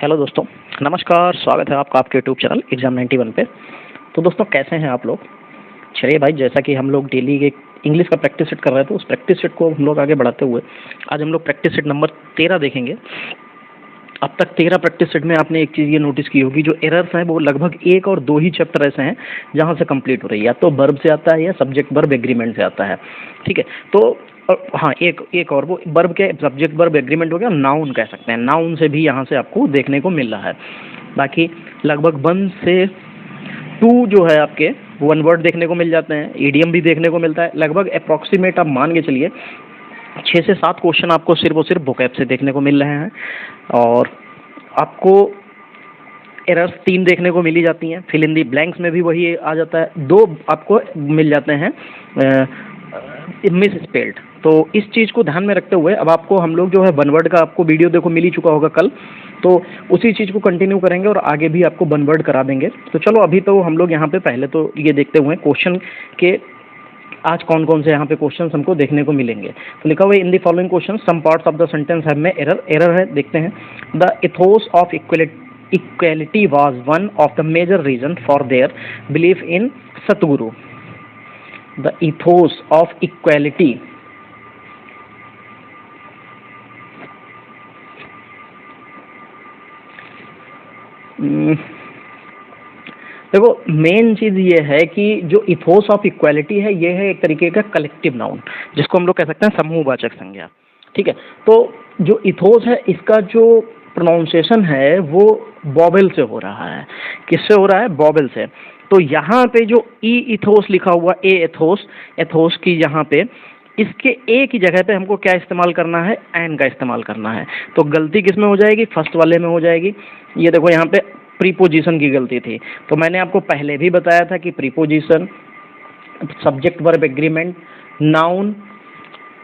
Hello दोस्तों, नमस्कार। स्वागत है आपका आपके यूट्यूब चैनल एग्जाम 91 पे। तो दोस्तों कैसे हैं आप लोग? चलिए भाई, जैसा कि हम लोग डेली एक इंग्लिश का प्रैक्टिस सेट कर रहे थे, उस प्रैक्टिस सेट को हम लोग आगे बढ़ाते हुए आज हम लोग प्रैक्टिस सेट नंबर 13 देखेंगे। अब तक 13 प्रैक्टिस सेट में आपने एक चीज़ ये नोटिस की होगी, जो एरर्स हैं वो लगभग एक और दो ही चैप्टर ऐसे हैं जहाँ से कंप्लीट हो रही है, या तो वर्ब से आता है या सब्जेक्ट वर्ब एग्रीमेंट से आता है। ठीक है, तो हाँ, एक और वो वर्ब के सब्जेक्ट वर्ब एग्रीमेंट हो गया, नाउन कह सकते हैं, नाउन से भी यहाँ से आपको देखने को मिल रहा है। बाकी लगभग 1 से 2 जो है आपके वन वर्ड देखने को मिल जाते हैं, ईडियम भी देखने को मिलता है। लगभग अप्रॉक्सीमेट आप मान के चलिए 6 से 7 क्वेश्चन आपको सिर्फ और सिर्फ वोकैब से देखने को मिल रहे हैं, और आपको एरर्स 3 देखने को मिल ही जाती हैं। फिल इन दी ब्लैंक्स में भी वही आ जाता है, 2 आपको मिल जाते हैं मिस स्पेल्ड। तो इस चीज़ को ध्यान में रखते हुए अब आपको हम लोग जो है वन वर्ड का आपको वीडियो देखो मिल ही चुका होगा कल, तो उसी चीज़ को कंटिन्यू करेंगे और आगे भी आपको वन वर्ड करा देंगे। तो चलो अभी तो हम लोग यहाँ पे पहले तो ये देखते हुए क्वेश्चन के आज कौन कौन से यहाँ पे क्वेश्चन हमको देखने को मिलेंगे। तो लिखा हुआ है in the following question some parts of the sentence have में एरर है, देखते हैं। The ethos of equality was one of the major reason for their belief in Satguru. The ethos of equality देखो, मेन चीज़ ये है कि जो इथोस ऑफ इक्वालिटी है, ये है एक तरीके का कलेक्टिव नाउन, जिसको हम लोग कह सकते हैं समूहवाचक संज्ञा। ठीक है, तो जो इथोस है इसका जो प्रोनाउंसिएशन है वो बॉबल से हो रहा है। किससे हो रहा है? बॉबल से। तो यहाँ पे जो ई इथोस लिखा हुआ, ए एथोस, एथोस की यहाँ पे इसके ए की जगह पे हमको क्या इस्तेमाल करना है? एन का इस्तेमाल करना है। तो गलती किस में हो जाएगी? फर्स्ट वाले में हो जाएगी। ये देखो यहाँ पे प्रीपोजिशन की गलती थी, तो मैंने आपको पहले भी बताया था कि preposition, subject verb agreement, noun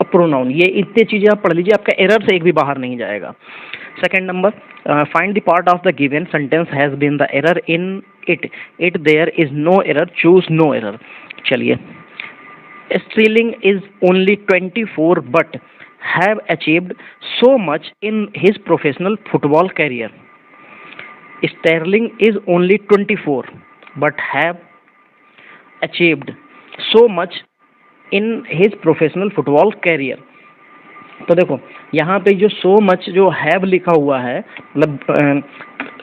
और प्रोनाउन, ये इतने चीज़ें आप पढ़ लीजिए, आपका एरर से एक भी बाहर नहीं जाएगा। Second number, find the part of the given sentence has been the error in it there is no error, choose no error. चलिए, Sterling is only 24 but have achieved so much in his professional football career. Sterling is only 24 but have achieved so much in his professional football career। तो देखो यहाँ पे जो so much जो have लिखा हुआ है, मतलब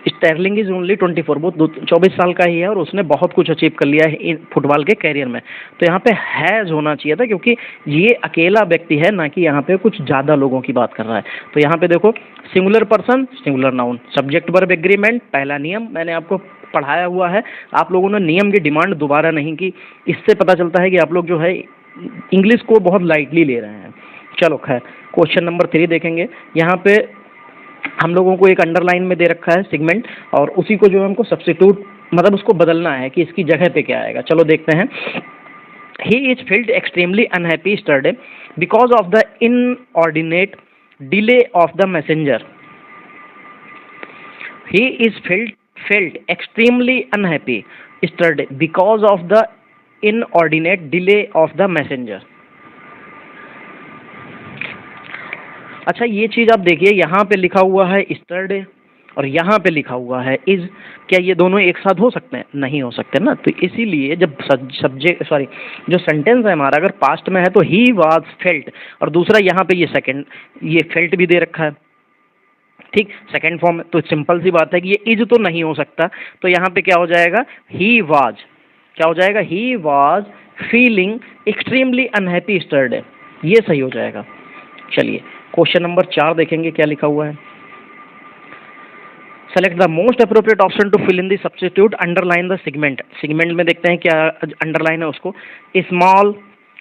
स्टर्लिंग इज ओनली 24, वो 24 साल का ही है और उसने बहुत कुछ अचीव कर लिया है फुटबॉल के कैरियर में। तो यहाँ पे हैज़ होना चाहिए था, क्योंकि ये अकेला व्यक्ति है, ना कि यहाँ पे कुछ ज़्यादा लोगों की बात कर रहा है। तो यहाँ पे देखो, singular person, singular noun, subject verb agreement, पहला नियम मैंने आपको पढ़ाया हुआ है। आप लोगों ने नियम की डिमांड दोबारा नहीं की, इससे पता चलता है कि आप लोग जो है इंग्लिश को बहुत लाइटली ले रहे हैं। चलो खैर, क्वेश्चन नंबर 3 देखेंगे। यहाँ पे हम लोगों को एक अंडरलाइन में दे रखा है सेगमेंट, और उसी को जो है हमको सब्स्टिट्यूट, मतलब उसको बदलना है कि इसकी जगह पे क्या आएगा। चलो देखते हैं। He is field extremely unhappy yesterday because of the inordinate delay of the messenger. He is felt extremely unhappy yesterday because of the inordinate delay of the messenger। अच्छा, ये चीज़ आप देखिए, यहाँ पे लिखा हुआ है yesterday और यहाँ पे लिखा हुआ है इज। क्या ये दोनों एक साथ हो सकते हैं? नहीं हो सकते ना। तो इसीलिए जब जो सेंटेंस है हमारा अगर पास्ट में है तो ही वाज फेल्ट, और दूसरा यहाँ पे ये सेकंड, ये फेल्ट भी दे रखा है, ठीक, सेकंड फॉर्म। तो सिंपल सी बात है कि ये इज तो नहीं हो सकता, तो यहाँ पे क्या हो जाएगा? ही वाज, क्या हो जाएगा? He was feeling extremely unhappy yesterday, ये सही हो जाएगा। चलिए क्वेश्चन नंबर 4 देखेंगे क्या लिखा हुआ है। Select the most appropriate option to fill in the substitute, underline the segment. Segment में देखते हैं क्या अंडरलाइन है उसको। Small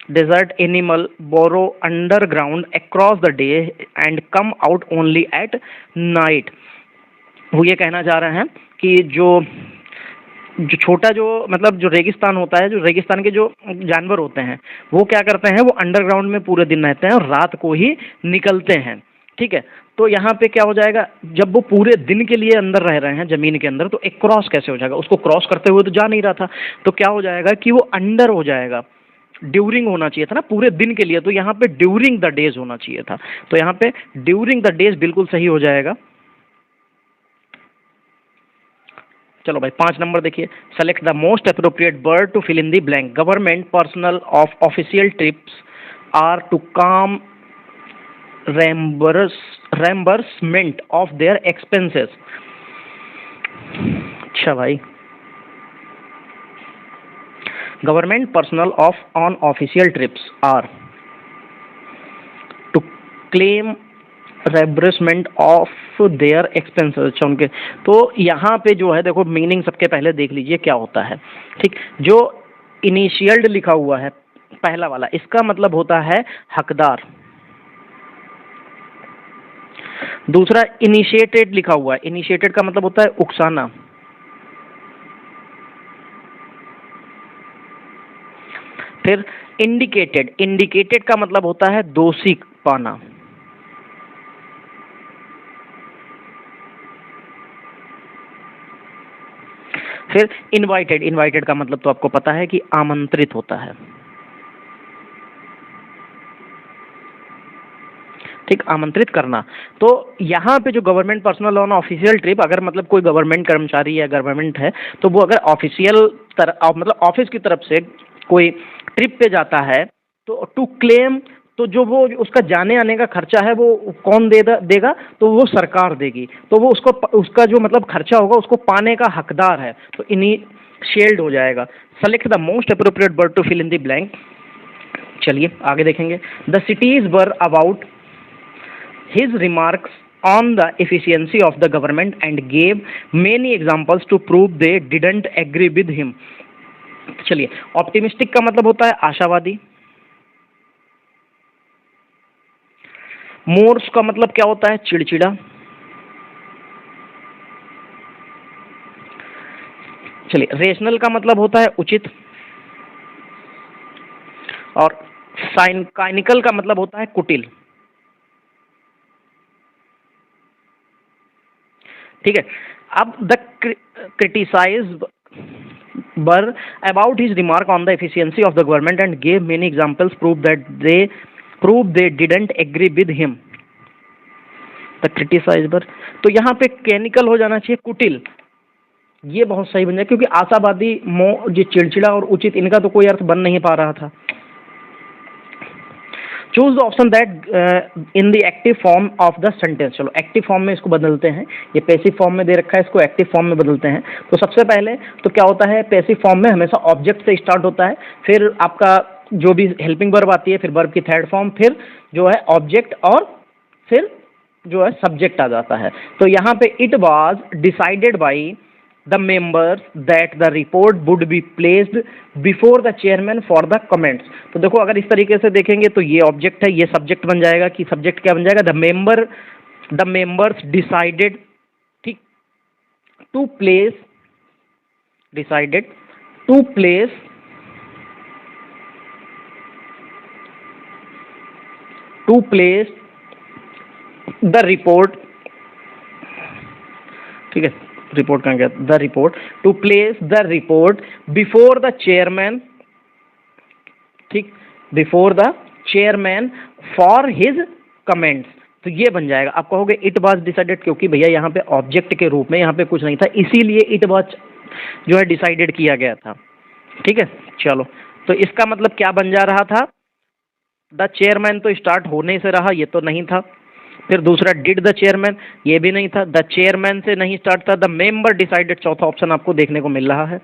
desert animal burrow underground across the day and come out only at night। वो ये कहना चाह रहे हैं कि जो छोटा जो मतलब जो रेगिस्तान होता है, जो रेगिस्तान के जो जानवर होते हैं वो क्या करते हैं? वो अंडरग्राउंड में पूरे दिन रहते हैं और रात को ही निकलते हैं। ठीक है, तो यहाँ पे क्या हो जाएगा? जब वो पूरे दिन के लिए अंदर रह रहे हैं जमीन के अंदर, तो एक क्रॉस कैसे हो जाएगा? उसको क्रॉस करते हुए तो जा नहीं रहा था, तो क्या हो जाएगा कि वो अंडर हो जाएगा। ड्यूरिंग होना चाहिए था ना, पूरे दिन के लिए, तो यहाँ पे ड्यूरिंग द डेज होना चाहिए था। तो यहाँ पे ड्यूरिंग द डेज बिल्कुल सही हो जाएगा। चलो भाई 5 नंबर देखिए, select the most appropriate word to fill in the blank. Government personnel of official trips are to claim reimbursement of their expenses। अच्छा भाई, government personnel of on official trips are to claim reimbursement of their expenses. अच्छा उनके, तो यहाँ पे जो है देखो मीनिंग सबके पहले देख लीजिए क्या होता है। ठीक, जो इनिशियल्ड लिखा हुआ है पहला वाला, इसका मतलब होता है हकदार। दूसरा इनिशिएटेड लिखा हुआ है, इनिशिएटेड का मतलब होता है उकसाना। फिर इंडिकेटेड, इंडिकेटेड का मतलब होता है दोषी पाना। फिर इनवाइटेड, इनवाइटेड का मतलब तो आपको पता है कि आमंत्रित होता है। ठीक, आमंत्रित करना। तो यहाँ पे जो government personal on official trip, अगर मतलब कोई गवर्नमेंट कर्मचारी या गवर्नमेंट है तो वो अगर ऑफिशियल मतलब ऑफिस की तरफ से कोई ट्रिप पे जाता है तो टू क्लेम, तो जो वो उसका जाने आने का खर्चा है वो कौन देगा, तो वो सरकार देगी। तो वो उसको उसका जो मतलब खर्चा होगा उसको पाने का हकदार है, तो इनिशिएल्ड हो जाएगा। Select the most appropriate word to fill in the blank. चलिए आगे देखेंगे। The cities were about his remarks on the efficiency of the government and gave many examples to prove they didn't agree with him। चलिए, optimistic का मतलब होता है आशावादी। Morse का मतलब क्या होता है, चिड़चिड़ा। चलिए, रेशनल का मतलब होता है उचित। और साइनिकल का मतलब होता है कुटिल। ठीक है, अब the criticise were about his remark on the efficiency of the government and gave many examples prove they didn't agree with him. The criticise were, तो यहाँ पे कैनिकल हो जाना चाहिए कुटिल, ये बहुत सही बन जाए, क्योंकि आशावादी, जो चिड़चिड़ा और उचित, इनका तो कोई अर्थ बन नहीं पा रहा था। Choose the option that in the active form of the sentence. चलो एक्टिव फॉर्म में इसको बदलते हैं, ये पैसिव फॉर्म में दे रखा है, इसको एक्टिव फॉर्म में बदलते हैं। तो सबसे पहले तो क्या होता है, पैसिव फॉर्म में हमेशा ऑब्जेक्ट से स्टार्ट होता है, फिर आपका जो भी हेल्पिंग वर्ब आती है, फिर वर्ब की थर्ड फॉर्म, फिर जो है ऑब्जेक्ट, और फिर जो है सब्जेक्ट आ जाता है। तो यहाँ पे it was decided by the members that the report would be placed before the chairman for the comments। तो देखो अगर इस तरीके से देखेंगे तो ये ऑब्जेक्ट है, ये सब्जेक्ट बन जाएगा, कि सब्जेक्ट क्या बन जाएगा, द मेंबर्स डिसाइडेड, ठीक, to place, decided to place the report. ठीक है, रिपोर्ट कहाँ गया, the report, to place the report before the chairman, ठीक, before the chairman for his comments. तो ये बन जाएगा। आप कहोगे इट वाज डिसाइडेड, क्योंकि भैया यहाँ पे ऑब्जेक्ट के रूप में यहाँ पे कुछ नहीं था, इसीलिए इट वाज जो है डिसाइडेड किया गया था। ठीक है, चलो, तो इसका मतलब क्या बन जा रहा था, द चेयरमैन तो स्टार्ट होने से रहा, ये तो नहीं था। फिर दूसरा डिड द चेयरमैन, ये भी नहीं था। द चेयरमैन से नहीं स्टार्ट था, द मेंबर डिसाइडेड, चौथा ऑप्शन आपको देखने को मिल रहा है।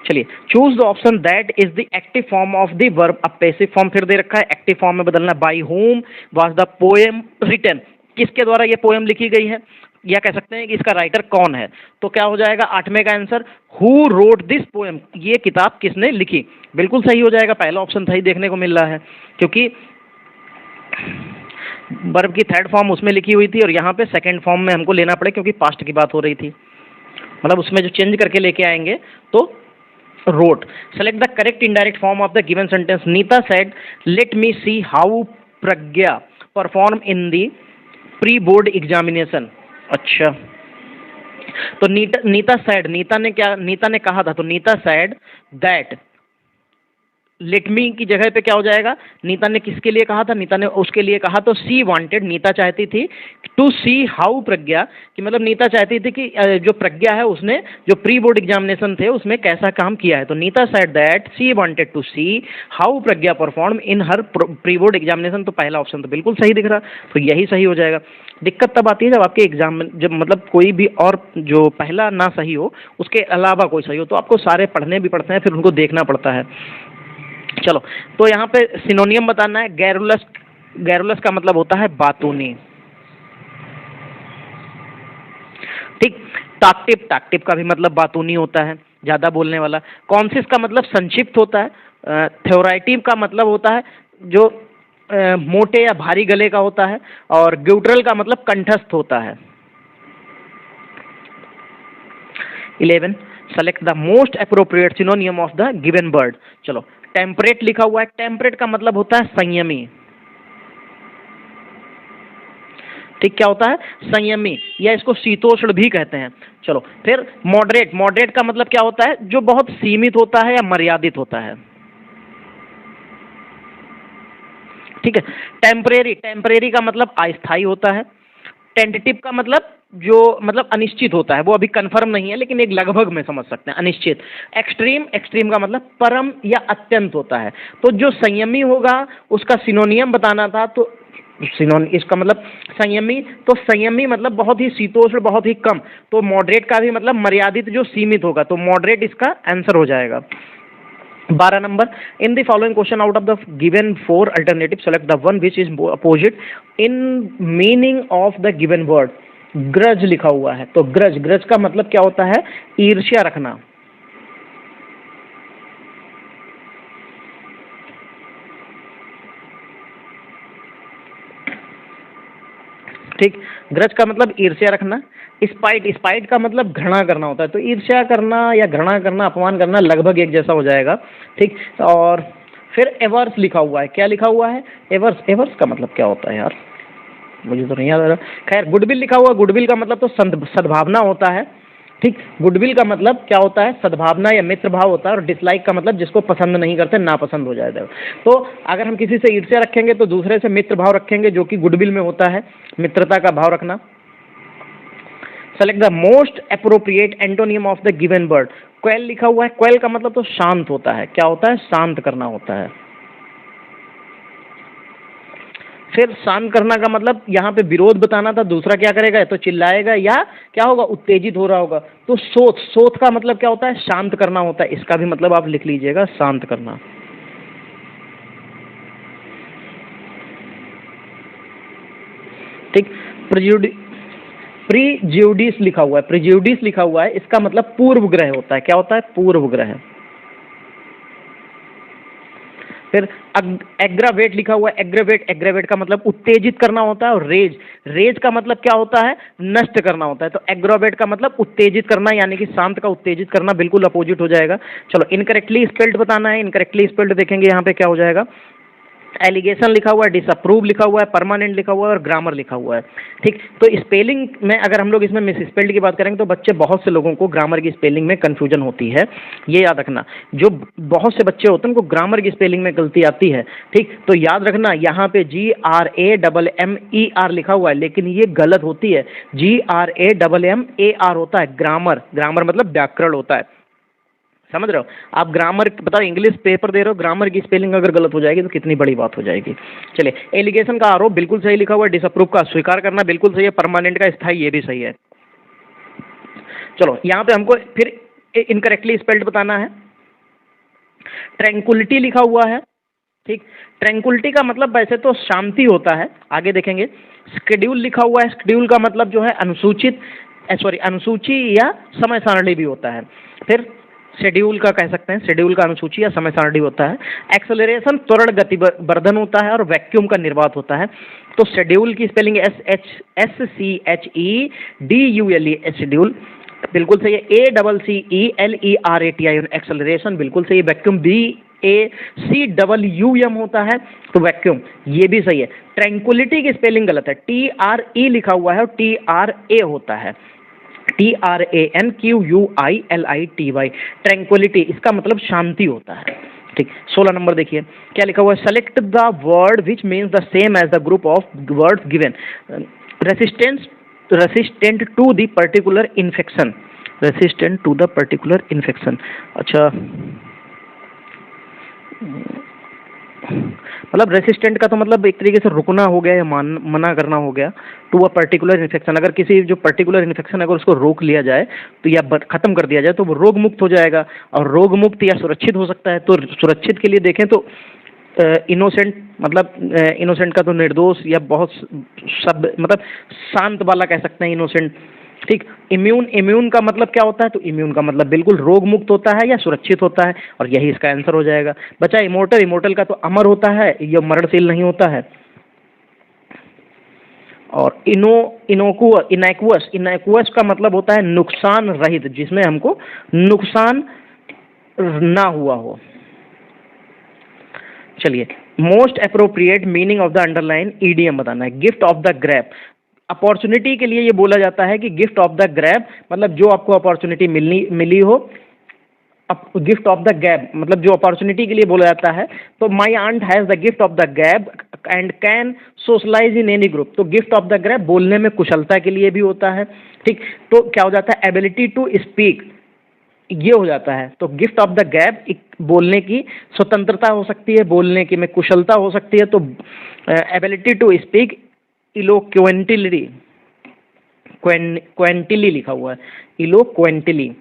चलिए, choose the option that is the active form of the verb. अब पैसिव फॉर्म फिर दे रखा है, एक्टिव फॉर्म में बदलना। By whom was the poem written, किसके द्वारा ये पोएम लिखी गई है, या कह सकते हैं कि इसका राइटर कौन है। तो क्या हो जाएगा 8वें का answer, who wrote this poem, ये किताब किसने लिखी। बिल्कुल सही हो जाएगा, पहला ऑप्शन सही देखने को मिल रहा है, क्योंकि वर्ब की थर्ड फॉर्म उसमें लिखी हुई थी और यहाँ पे सेकंड फॉर्म में हमको लेना पड़े, क्योंकि पास्ट की बात हो रही थी, मतलब उसमें जो चेंज करके लेके आएंगे तो wrote. Select the correct indirect form of the given sentence. Neeta said let me see how Pragya perform in the pre board examination. अच्छा, तो नीता सेड, नीता ने कहा था, तो Neeta said that let me की जगह पे क्या हो जाएगा, नीता ने किसके लिए कहा था, नीता ने उसके लिए कहा, तो सी वांटेड, नीता चाहती थी टू सी हाउ प्रज्ञा, कि मतलब नीता चाहती थी कि जो प्रज्ञा है उसने जो प्री बोर्ड एग्जामिनेशन थे उसमें कैसा काम किया है। तो Neeta said that she wanted to see how Pragya perform in her pre board examination. तो पहला ऑप्शन तो बिल्कुल सही दिख रहा, तो यही सही हो जाएगा। दिक्कत तब आती है जब आपके एग्जाम में जब मतलब कोई भी और जो पहला ना सही हो उसके अलावा कोई सही हो, तो आपको सारे पढ़ने भी पड़ते हैं, फिर उनको देखना पड़ता है। चलो, तो यहाँ पे सिनोनियम बताना है। गैरुलस, गैरुलस का मतलब होता है बातूनी, ठीक। टाक्टिव, टाक्टिव का भी मतलब बातूनी होता है, ज्यादा बोलने वाला। कॉन्सिस का मतलब संक्षिप्त होता है। थ्योराइटिव का मतलब होता है जो मोटे या भारी गले का होता है, और ग्यूट्रल का मतलब कंठस्थ होता है। 11 select the most appropriate सिनोनियम of the given word. चलो, टेम्परेट लिखा हुआ है, टेम्परेट का मतलब होता है संयमी, ठीक। क्या होता है, संयमी, या इसको शीतोष्ण भी कहते हैं। चलो, फिर मॉडरेट, मॉडरेट का मतलब क्या होता है, जो बहुत सीमित होता है या मर्यादित होता है, ठीक है। टेम्परेरी, टेम्परेरी का मतलब अस्थायी होता है। टेंटेटिव का मतलब जो मतलब अनिश्चित होता है, वो अभी कंफर्म नहीं है लेकिन एक लगभग में समझ सकते हैं, अनिश्चित। एक्सट्रीम, एक्सट्रीम का मतलब परम या अत्यंत होता है। तो जो संयमी होगा उसका सिनोनियम बताना था, तो इसका मतलब संयमी, तो संयमी मतलब बहुत ही शीतोष्ण, बहुत ही कम। तो मॉडरेट का भी मतलब मर्यादित, जो सीमित होगा, तो मॉडरेट इसका आंसर हो जाएगा। 12 number, in the following question out of the given 4 alternative select the one which is opposite in meaning of the given word. Grudge लिखा हुआ है, तो ग्रज, ग्रज का मतलब क्या होता है, ईर्ष्या रखना, ठीक। ग्रज का मतलब ईर्ष्या रखना। स्पाइट, स्पाइट का मतलब घृणा करना होता है, तो ईर्ष्या करना या घृणा करना, अपमान करना लगभग एक जैसा हो जाएगा, ठीक। और फिर एवर्स लिखा हुआ है, क्या लिखा हुआ है, एवर्स, एवर्स का मतलब क्या होता है यार, मुझे तो नहीं याद आ रहा। खैर, गुडविल लिखा हुआ, गुडविल का मतलब तो सद्भावना होता है, ठीक। गुडविल का मतलब क्या होता है, सद्भावना या मित्र भाव होता है। और डिसलाइक का मतलब जिसको पसंद नहीं करते, नापसंद हो जाएगा। तो अगर हम किसी से ईर्ष्या रखेंगे तो दूसरे से मित्र भाव रखेंगे, जो कि गुडविल में होता है, मित्रता का भाव रखना। Select the most appropriate antonym of the given word. Quail लिखा हुआ है, क्वेल का मतलब तो शांत होता है, क्या होता है, शांत करना होता है। फिर शांत करना का मतलब यहाँ पे विरोध बताना था, दूसरा क्या करेगा, तो चिल्लाएगा या क्या होगा, उत्तेजित हो रहा होगा। तो सोथ, सोथ का मतलब क्या होता है, शांत करना होता है। इसका भी मतलब आप लिख लीजिएगा, शांत करना, ठीक। प्रीजुडिस लिखा हुआ है, प्रीजुडिस लिखा हुआ है, इसका मतलब पूर्व ग्रह होता है, क्या होता है, पूर्व ग्रह। फिर एग्रावेट लिखा हुआ है, एग्रावेट, एग्रावेट का मतलब उत्तेजित करना होता है। और रेज, रेज का मतलब क्या होता है, नष्ट करना होता है। तो एग्रावेट का मतलब उत्तेजित करना, यानी कि शांत का उत्तेजित करना, बिल्कुल अपोजिट हो जाएगा। चलो, इनकरेक्टली स्पेल्ड बताना है, इनकरेक्टली स्पेल्ड देखेंगे यहाँ पे क्या हो जाएगा। एलिगेशन लिखा हुआ है, डिसअप्रूव लिखा हुआ है, परमानेंट लिखा हुआ है, और ग्रामर लिखा हुआ है, ठीक। तो स्पेलिंग में अगर हम लोग इसमें मिस स्पेल्ड की बात करेंगे तो बच्चे, बहुत से लोगों को ग्रामर की स्पेलिंग में कंफ्यूजन होती है, ये याद रखना। जो बहुत से बच्चे होते हैं उनको ग्रामर की स्पेलिंग में गलती आती है, ठीक। तो याद रखना, यहाँ पे GRAMMER लिखा हुआ है, लेकिन ये गलत होती है। GRAMMAR होता है ग्रामर, ग्रामर मतलब व्याकरण होता है, समझ रहे हो। आप ग्रामर, बताओ इंग्लिश पेपर दे रहे हो, ग्रामर की स्पेलिंग अगर गलत हो जाएगी तो कितनी बड़ी बात हो जाएगी। चलिए, एलिगेशन का आरोप बिल्कुल सही लिखा हुआ है, डिसअप्रूव का स्वीकार करना बिल्कुल सही है, परमानेंट का स्थायी, ये भी सही है। चलो, यहाँ पे हमको फिर इनकरेक्टली स्पेल्ड बताना है। ट्रैंक्विलिटी लिखा हुआ है, ठीक। ट्रैंक्विलिटी का मतलब वैसे तो शांति होता है, आगे देखेंगे। शेड्यूल लिखा हुआ है, शेड्यूल का मतलब जो है अनुसूचित, सॉरी, अनुसूची या समय सारणी भी होता है। फिर शेड्यूल का कह सकते हैं, शेड्यूल का अनुसूची या समय सारणी होता है। एक्सेलरेशन त्वरण गति वर्धन होता है, और वैक्यूम का निर्वात होता है। तो शेड्यूल की स्पेलिंग SCHEDULE, शेड्यूल बिल्कुल सही है। ACCELERATI एक्सेलरेशन बिल्कुल सही है। वैक्यूम VACWUM होता है, तो वैक्यूम, ये भी सही है। ट्रैंक्विलिटी की स्पेलिंग गलत है, TRE लिखा हुआ है और TRA होता है, TRANQUILITY। ट्रैंक्विलिटी इसका मतलब शांति होता है, ठीक, 16 नंबर देखिए क्या लिखा हुआ है, select the word which means the same as the group of words given, resistance resistant to the particular infection, resistant to the particular infection. अच्छा, मतलब रेसिस्टेंट का तो मतलब एक तरीके से रुकना हो गया या मना करना हो गया, टू अ पर्टिकुलर इन्फेक्शन, अगर किसी जो पर्टिकुलर इन्फेक्शन अगर उसको रोक लिया जाए तो या खत्म कर दिया जाए तो वो रोग मुक्त हो जाएगा, और रोग मुक्त या सुरक्षित हो सकता है। तो सुरक्षित के लिए देखें तो इनोसेंट, मतलब इनोसेंट का तो निर्दोष या बहुत सब मतलब शांत वाला कह सकते हैं इनोसेंट। ठीक, इम्यून, इम्यून का मतलब क्या होता है, तो इम्यून का मतलब बिल्कुल रोग मुक्त होता है या सुरक्षित होता है, और यही इसका आंसर हो जाएगा। बचा इमोर्टल, इमोर्टल का तो अमर होता है, ये मरणशील नहीं होता है। और इनैक्वस, इनैक्वस का मतलब होता है नुकसान रहित, जिसमें हमको नुकसान ना हुआ हो। चलिए, most appropriate meaning of the underline EDM बताना है, gift of the grab. Opportunity के लिए ये बोला जाता है कि गिफ्ट ऑफ द ग्रैब, मतलब जो आपको अपॉर्चुनिटी मिली हो, गिफ्ट ऑफ द गैब मतलब जो अपॉर्चुनिटी के लिए बोला जाता है। तो my aunt has the gift of the gab and can socialise in any group, तो गिफ्ट ऑफ द गैब बोलने में कुशलता के लिए भी होता है। ठीक, तो क्या हो जाता है, एबिलिटी टू स्पीक, ये हो जाता है। तो गिफ्ट ऑफ द गैप बोलने की स्वतंत्रता हो सकती है, बोलने की में कुशलता हो सकती है। तो एबिलिटी टू स्पीक इलोक्वेंटली, क्वेंटिली लिखा हुआ है, इलोक्वेंटली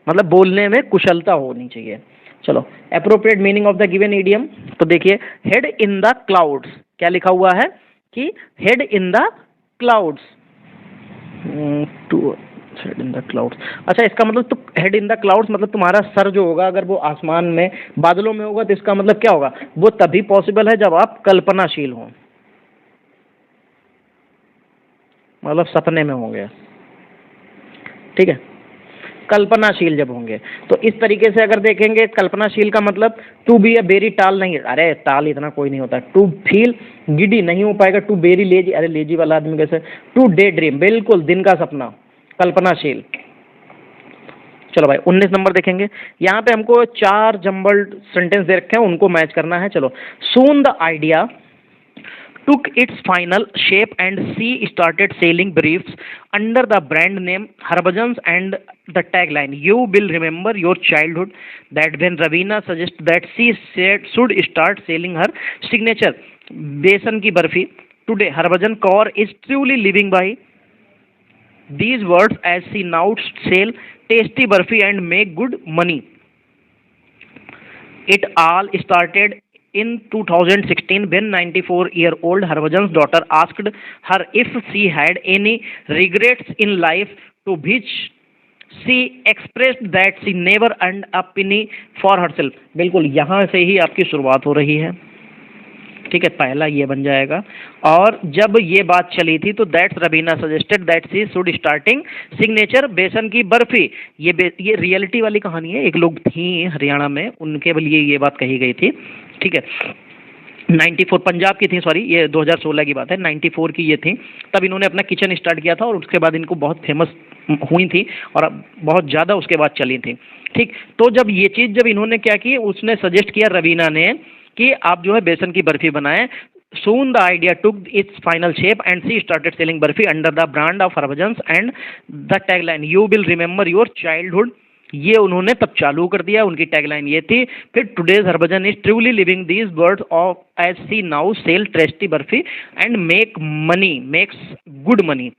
मतलब बोलने में कुशलता होनी चाहिए। चलो, appropriate meaning of the given idiom, तो देखिए हेड इन द क्लाउड्स, क्या लिखा हुआ है कि head in the clouds, to head in the clouds. अच्छा, इसका मतलब तो हेड इन द क्लाउड्स मतलब तुम्हारा सर जो होगा अगर वो आसमान में बादलों में होगा, तो इसका मतलब क्या होगा, वो तभी पॉसिबल है जब आप कल्पनाशील हों, मतलब सपने में होंगे। ठीक है, कल्पनाशील जब होंगे। तो इस तरीके से अगर देखेंगे, कल्पनाशील का मतलब टू बी ए वेरी टाल नहीं, अरे टाल इतना कोई नहीं होता। टू फील गिडी नहीं हो पाएगा, टू वेरी लेजी, अरे लेजी वाला आदमी कैसे। टू डे ड्रीम, बिल्कुल दिन का सपना, कल्पनाशील। चलो भाई, 19 नंबर देखेंगे। यहाँ पे हमको 4 जम्बल्ड सेंटेंस दे रखे हैं, उनको मैच करना है। चलो, soon the idea took its final shape and she started selling briefs under the brand name Harbhajan's and the tagline, "You will remember your childhood." That when Ravina suggested that she should start selling her signature besan ki barfi, today Harbhajan Kaur is truly living by these words as she now sell tasty barfi and make good money. It all started in 2016 when 94-year-old Harbhajan's daughter asked her if she had any regrets in life, to which she expressed that she never earned a penny for herself. बिल्कुल यहाँ से ही आपकी शुरुआत हो रही है। ठीक है, पहला ये बन जाएगा। और जब ये बात चली थी तो that's Raveena suggested that she should starting signature बेसन की बर्फी, ये रियलिटी वाली कहानी है। एक लोग थी हरियाणा में, उनके लिए ये बात कही गई थी। ठीक है, 94 पंजाब की थी, सॉरी ये 2016 की बात है, 94 की ये थी। तब इन्होंने अपना किचन स्टार्ट किया था और उसके बाद इनको बहुत फेमस हुई थी और बहुत ज़्यादा उसके बाद चली थी। ठीक, तो जब ये चीज़ जब इन्होंने क्या की, उसने सजेस्ट किया रवीना ने कि आप जो है बेसन की बर्फी बनाएं। Soon the idea took its final shape and she started selling burfi under the brand of Harbhajan's and the tagline, "You will remember your childhood." ये उन्होंने तब चालू कर दिया, उनकी टैगलाइन ये थी। फिर today's Harbhajan is truly living these words of age see now sell tasty barfi and make money, makes good money.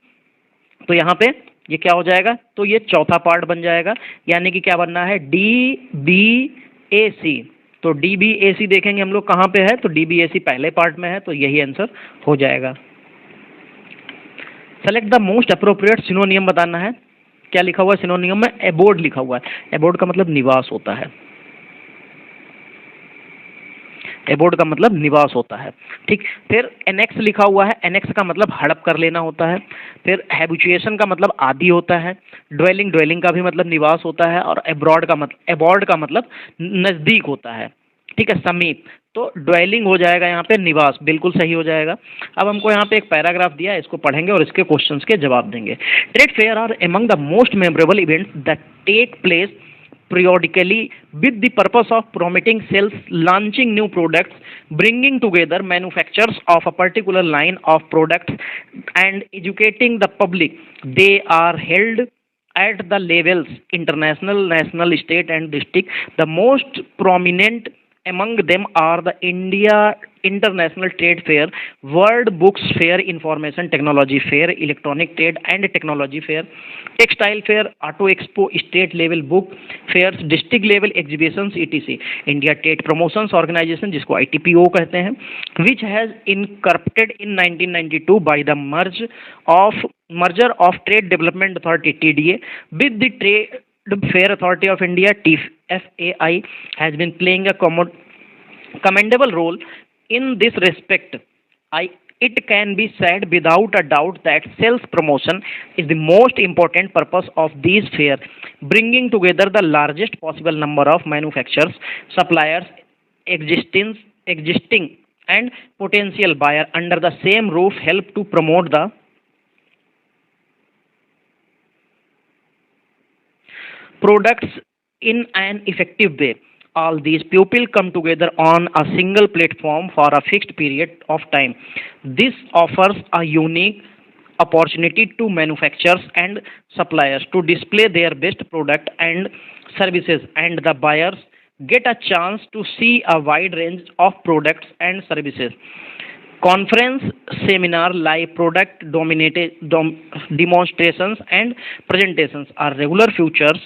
तो यहाँ पे ये क्या हो जाएगा, तो ये चौथा पार्ट बन जाएगा, यानी कि क्या बनना है, DBAC। तो DBAC देखेंगे हम लोग कहाँ पे है, तो DBAC पहले पार्ट में है, तो यही आंसर हो जाएगा। सेलेक्ट द मोस्ट अप्रोप्रिएट सिनोनियम बताना है। क्या लिखा हुआ है सिनोनियम में, एबोर्ड लिखा हुआ है। एबोर्ड का मतलब निवास होता है, एबोर्ड का मतलब निवास होता है। ठीक, फिर एनेक्स लिखा हुआ है, एनेक्स का मतलब हड़प कर लेना होता है। फिर हैबिचुएशन का मतलब आदि होता है। ड्वेलिंग, ड्वेलिंग का भी मतलब निवास होता है। और एब्रॉड का मतलब, एबॉर्ड का मतलब नज़दीक होता है। ठीक है, समीप। तो ड्वेलिंग हो जाएगा यहाँ पे निवास, बिल्कुल सही हो जाएगा। अब हमको यहाँ पे एक पैराग्राफ दिया है, इसको पढ़ेंगे और इसके क्वेश्चंस के जवाब देंगे। Trade fair are among the most memorable events that take place periodically with the purpose of promoting sales, launching new products, bringing together manufacturers of a particular line of products, and educating the public. They are held at the levels international, national, state, and district. The most prominent among them are the India International Trade Fair, World Books Fair, Information Technology Fair, Electronic Trade and Technology Fair, Textile Fair, Auto Expo, State Level Book Fairs, District Level Exhibitions, etc. India Trade Promotions Organization, जिसको ITPO कहते हैं, which has incorporated in 1992 by the merger of Trade Development Authority (TDA) with the Trade Fair Authority of India (TFAI), has been playing a commendable role in this respect. It can be said without a doubt that sales promotion is the most important purpose of these fairs, bringing together the largest possible number of manufacturers, suppliers, existing and potential buyer under the same roof, help to promote the products in an effective way. All these people come together on a single platform for a fixed period of time. This offers a unique opportunity to manufacturers and suppliers to display their best product and services, and the buyers get a chance to see a wide range of products and services. Conference, seminar, live product demonstrations, and presentations are regular features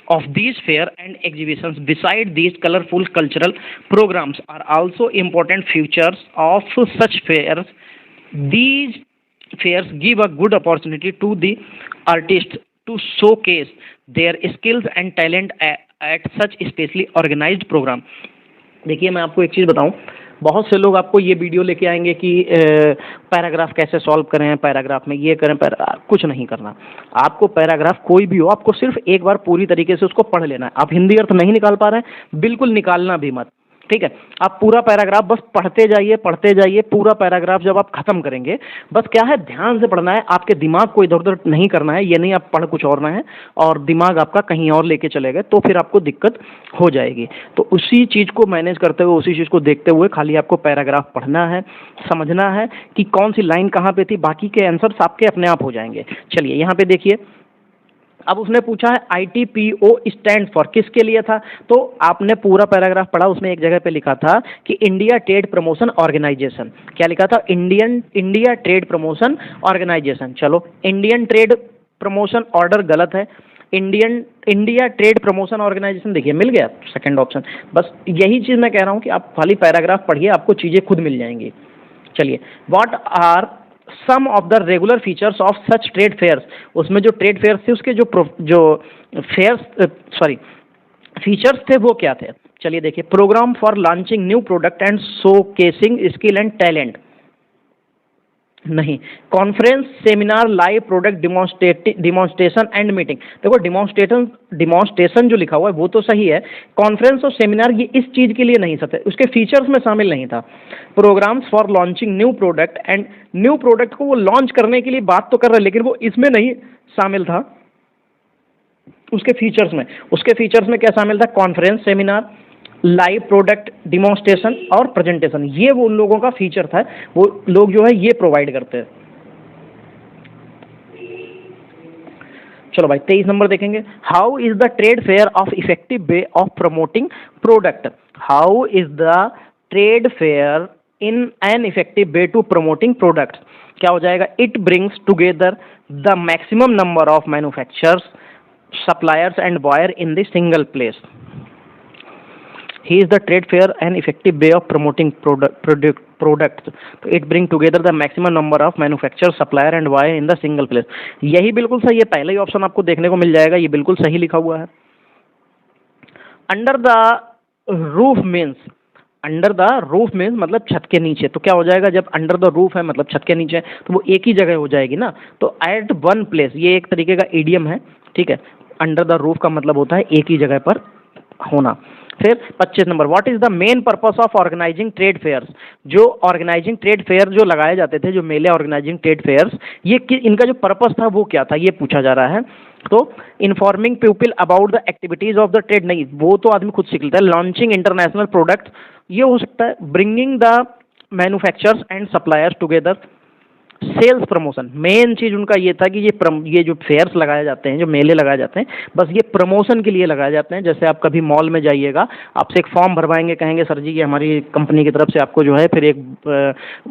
of these fair and exhibitions. Beside these colorful cultural programs are also important features of such fairs. These fairs give a good opportunity to the artists to showcase their skills and talent at such specially organized program. देखिए मैं आपको एक चीज़ बताऊं, बहुत से लोग आपको ये वीडियो लेके आएंगे कि पैराग्राफ कैसे सॉल्व करें, पैराग्राफ में ये करें, कुछ नहीं करना। आपको पैराग्राफ कोई भी हो, आपको सिर्फ एक बार पूरी तरीके से उसको पढ़ लेना है। आप हिंदी अर्थ नहीं निकाल पा रहे हैं, बिल्कुल निकालना भी मत, ठीक है। आप पूरा पैराग्राफ बस पढ़ते जाइए। पूरा पैराग्राफ जब आप खत्म करेंगे, बस क्या है, ध्यान से पढ़ना है, आपके दिमाग को इधर उधर नहीं करना है। ये नहीं आप पढ़ कुछ और ना है और दिमाग आपका कहीं और लेके चले गए, तो फिर आपको दिक्कत हो जाएगी। तो उसी चीज़ को मैनेज करते हुए, उसी चीज़ को देखते हुए खाली आपको पैराग्राफ पढ़ना है, समझना है कि कौन सी लाइन कहाँ पे थी, बाकी के आंसर्स आपके अपने आप हो जाएंगे। चलिए यहाँ पे देखिए, अब उसने पूछा है ITPO स्टैंड फॉर, किसके लिए था? तो आपने पूरा पैराग्राफ पढ़ा, उसमें एक जगह पे लिखा था कि इंडिया ट्रेड प्रमोशन ऑर्गेनाइजेशन। क्या लिखा था? India trade promotion organisation. चलो, इंडियन ट्रेड प्रमोशन ऑर्डर गलत है, इंडिया ट्रेड प्रमोशन ऑर्गेनाइजेशन। देखिए मिल गया सेकंड ऑप्शन। बस यही चीज़ मैं कह रहा हूँ कि आप खाली पैराग्राफ पढ़िए, आपको चीज़ें खुद मिल जाएंगी। चलिए, what are some of the regular features of such trade fairs, उसमें जो ट्रेड फेयर्स थे उसके फीचर्स थे वो क्या थे? चलिए देखिए, programme for launching new product and showcasing skill and talent, नहीं। Conference, seminar, live product demonstration and meeting. देखो डिमॉन्स्ट्रेशन जो लिखा हुआ है वो तो सही है, कॉन्फ्रेंस और सेमिनार ये इस चीज़ के लिए नहीं सकते, उसके फीचर्स में शामिल नहीं था। Programmes for launching new product and new product को वो लॉन्च करने के लिए बात तो कर रहे, लेकिन वो इसमें नहीं शामिल था उसके फीचर्स में क्या शामिल था? Conference, seminar, live product demonstration और प्रेजेंटेशन। ये वो उन लोगों का फीचर था, वो लोग जो है ये प्रोवाइड करते हैं। चलो भाई 23 नंबर देखेंगे। How is the trade fair of effective way of promoting product? How is the trade fair in an effective way to promoting product? क्या हो जाएगा? It brings together the maximum number of manufacturers, suppliers and buyer in the single place. He is the trade fair an effective way of promoting products. तो it bring together the maximum number of manufacturers, supplier and buyer in the single place. यही बिल्कुल सही है, पहला ही option आपको देखने को मिल जाएगा, ये बिल्कुल सही लिखा हुआ है। अंडर द रूफ मीन्स मतलब छत के नीचे। तो क्या हो जाएगा? जब अंडर द रूफ है मतलब छत के नीचे, तो वो एक ही जगह हो जाएगी ना। तो एट वन प्लेस, ये एक तरीके का इडियम है, ठीक है। अंडर द रूफ का मतलब होता है एक ही जगह पर होना। फिर 25 number, what is the main purpose of organising trade fairs. जो ऑर्गेनाइजिंग ट्रेड फेयर जो लगाए जाते थे, जो मेले ऑर्गेनाइजिंग ट्रेड फेयर्स, ये इनका जो पर्पस था वो क्या था, ये पूछा जा रहा है। तो informing people about the activities of the trade, नहीं वो तो आदमी खुद सीख लेता है। लॉन्चिंग इंटरनेशनल प्रोडक्ट, ये हो सकता है। Bringing the manufacturers and suppliers together, sales promotion, main चीज उनका ये था कि ये जो फेयर्स लगाए जाते हैं, जो मेले लगाए जाते हैं, बस ये प्रमोशन के लिए लगाए जाते हैं। जैसे आप कभी मॉल में जाइएगा, आपसे एक फॉर्म भरवाएंगे, कहेंगे सर जी ये हमारी कंपनी की तरफ से आपको जो है फिर एक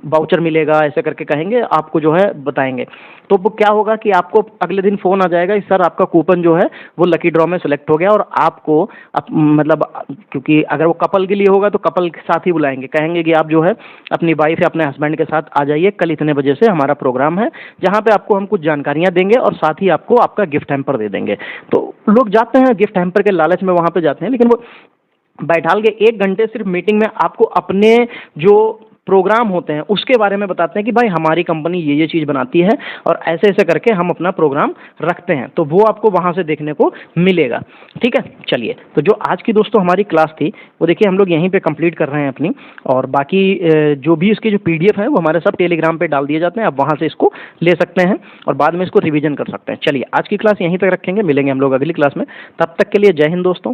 वाउचर मिलेगा, ऐसे करके कहेंगे, आपको जो है बताएंगे। तो वो क्या होगा कि आपको अगले दिन फोन आ जाएगा कि सर आपका कूपन जो है वो लकी ड्रॉ में सेलेक्ट हो गया, और आपको मतलब क्योंकि अगर वो कपल के लिए होगा तो कपल के साथ ही बुलाएंगे, कहेंगे कि आप जो है अपनी वाइफ या अपने हस्बैंड के साथ आ जाइए, कल इतने बजे से हमारा प्रोग्राम है, जहाँ पे आपको हम कुछ जानकारियां देंगे और साथ ही आपको आपका गिफ्ट हैम्पर दे देंगे। तो लोग जाते हैं गिफ्ट हैम्पर के लालच में वहां पे जाते हैं, लेकिन वो बैठाल के 1 घंटे सिर्फ मीटिंग में आपको अपने जो प्रोग्राम होते हैं उसके बारे में बताते हैं कि भाई हमारी कंपनी ये चीज़ बनाती है और ऐसे ऐसे करके हम अपना प्रोग्राम रखते हैं। तो वो आपको वहाँ से देखने को मिलेगा। ठीक है, चलिए, तो जो आज की दोस्तों हमारी क्लास थी वो देखिए हम लोग यहीं पे कंप्लीट कर रहे हैं अपनी, और बाकी जो भी इसकी जो PDF है वो हमारे सब टेलीग्राम पे डाल दिए जाते हैं, आप वहाँ से इसको ले सकते हैं और बाद में इसको रिविजन कर सकते हैं। चलिए, आज की क्लास यहीं तक रखेंगे, मिलेंगे हम लोग अगली क्लास में, तब तक के लिए जय हिंद दोस्तों।